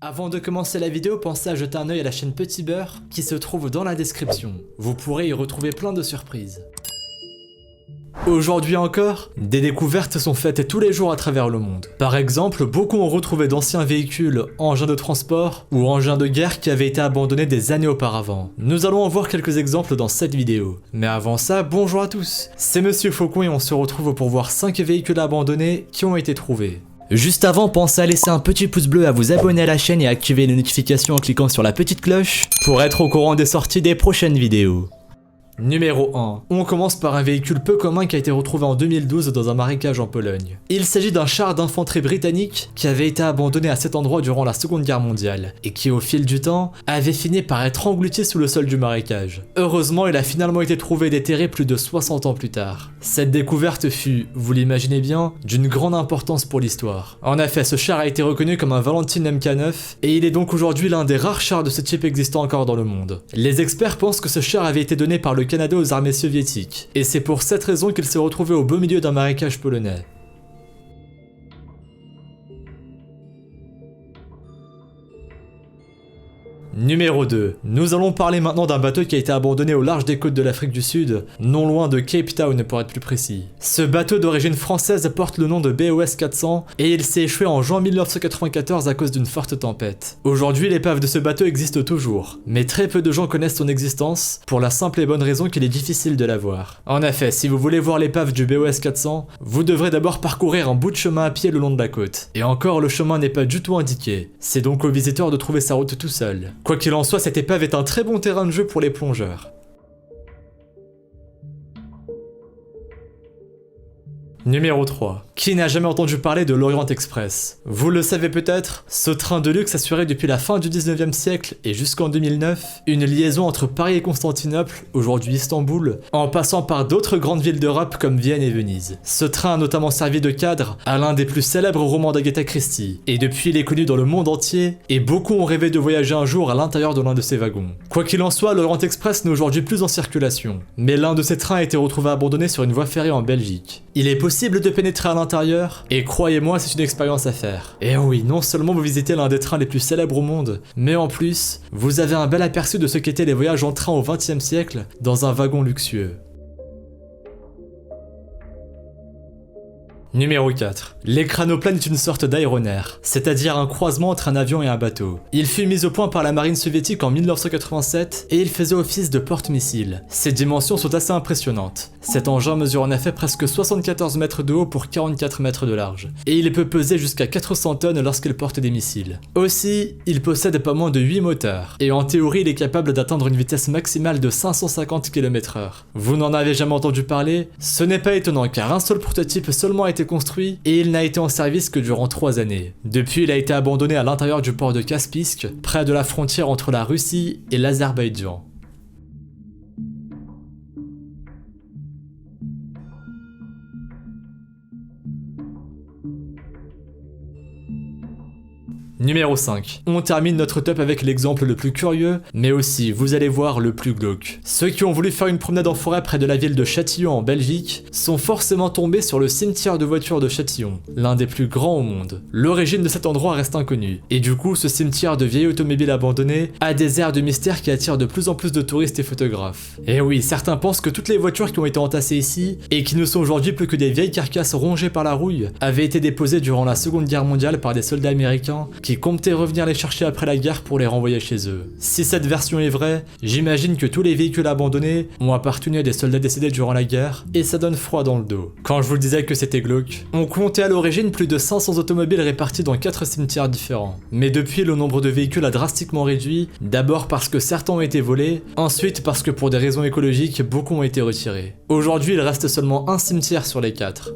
Avant de commencer la vidéo, pensez à jeter un œil à la chaîne Petit Beurre qui se trouve dans la description. Vous pourrez y retrouver plein de surprises. Aujourd'hui encore, des découvertes sont faites tous les jours à travers le monde. Par exemple, beaucoup ont retrouvé d'anciens véhicules, engins de transport ou engins de guerre qui avaient été abandonnés des années auparavant. Nous allons en voir quelques exemples dans cette vidéo. Mais avant ça, bonjour à tous, c'est Monsieur Faucon et on se retrouve pour voir 5 véhicules abandonnés qui ont été trouvés. Juste avant, pensez à laisser un petit pouce bleu, à vous abonner à la chaîne et à activer les notifications en cliquant sur la petite cloche pour être au courant des sorties des prochaines vidéos. Numéro 1. On commence par un véhicule peu commun qui a été retrouvé en 2012 dans un marécage en Pologne. Il s'agit d'un char d'infanterie britannique qui avait été abandonné à cet endroit durant la Seconde Guerre mondiale et qui au fil du temps avait fini par être englouti sous le sol du marécage. Heureusement, il a finalement été trouvé et déterré plus de 60 ans plus tard. Cette découverte fut, vous l'imaginez bien, d'une grande importance pour l'histoire. En effet, ce char a été reconnu comme un Valentine MK9 et il est donc aujourd'hui l'un des rares chars de ce type existant encore dans le monde. Les experts pensent que ce char avait été donné par le Canada aux armées soviétiques, et c'est pour cette raison qu'il s'est retrouvé au beau milieu d'un marécage polonais. Numéro 2. Nous allons parler maintenant d'un bateau qui a été abandonné au large des côtes de l'Afrique du Sud, non loin de Cape Town pour être plus précis. Ce bateau d'origine française porte le nom de BOS 400 et il s'est échoué en juin 1994 à cause d'une forte tempête. Aujourd'hui, l'épave de ce bateau existe toujours, mais très peu de gens connaissent son existence pour la simple et bonne raison qu'il est difficile de la voir. En effet, si vous voulez voir l'épave du BOS 400, vous devrez d'abord parcourir un bout de chemin à pied le long de la côte. Et encore, le chemin n'est pas du tout indiqué. C'est donc au visiteur de trouver sa route tout seul. Quoi qu'il en soit, cette épave est un très bon terrain de jeu pour les plongeurs. Numéro 3. Qui n'a jamais entendu parler de l'Orient Express? Vous le savez peut-être, ce train de luxe assurait depuis la fin du 19e siècle et jusqu'en 2009 une liaison entre Paris et Constantinople, aujourd'hui Istanbul, en passant par d'autres grandes villes d'Europe comme Vienne et Venise. Ce train a notamment servi de cadre à l'un des plus célèbres romans d'Agatha Christie, et depuis il est connu dans le monde entier, et beaucoup ont rêvé de voyager un jour à l'intérieur de l'un de ces wagons. Quoi qu'il en soit, l'Orient Express n'est aujourd'hui plus en circulation, mais l'un de ces trains a été retrouvé abandonné sur une voie ferrée en Belgique. Il est possible de pénétrer à l'intérieur, et croyez-moi, c'est une expérience à faire. Et oui, non seulement vous visitez l'un des trains les plus célèbres au monde, mais en plus, vous avez un bel aperçu de ce qu'étaient les voyages en train au XXe siècle dans un wagon luxueux. Numéro 4. L'écranoplane est une sorte d'aéronef, c'est-à-dire un croisement entre un avion et un bateau. Il fut mis au point par la marine soviétique en 1987 et il faisait office de porte-missile. Ses dimensions sont assez impressionnantes. Cet engin mesure en effet presque 74 mètres de haut pour 44 mètres de large, et il peut peser jusqu'à 400 tonnes lorsqu'il porte des missiles. Aussi, il possède pas moins de 8 moteurs, et en théorie il est capable d'atteindre une vitesse maximale de 550 km/h. Vous n'en avez jamais entendu parler? Ce n'est pas étonnant car un seul prototype seulement a été construit et il n'a été en service que durant 3 années. Depuis, il a été abandonné à l'intérieur du port de Kaspisk, près de la frontière entre la Russie et l'Azerbaïdjan. Numéro 5. On termine notre top avec l'exemple le plus curieux, mais aussi, vous allez voir, le plus glauque. Ceux qui ont voulu faire une promenade en forêt près de la ville de Châtillon en Belgique sont forcément tombés sur le cimetière de voitures de Châtillon, l'un des plus grands au monde. L'origine de cet endroit reste inconnue, et du coup, ce cimetière de vieilles automobiles abandonnées a des airs de mystère qui attirent de plus en plus de touristes et photographes. Et oui, certains pensent que toutes les voitures qui ont été entassées ici, et qui ne sont aujourd'hui plus que des vieilles carcasses rongées par la rouille, avaient été déposées durant la Seconde Guerre mondiale par des soldats américains qui comptaient revenir les chercher après la guerre pour les renvoyer chez eux. Si cette version est vraie, j'imagine que tous les véhicules abandonnés ont appartenu à des soldats décédés durant la guerre, et ça donne froid dans le dos. Quand je vous disais que c'était glauque, on comptait à l'origine plus de 500 automobiles réparties dans 4 cimetières différents. Mais depuis, le nombre de véhicules a drastiquement réduit, d'abord parce que certains ont été volés, ensuite parce que pour des raisons écologiques, beaucoup ont été retirés. Aujourd'hui, il reste seulement un cimetière sur les 4.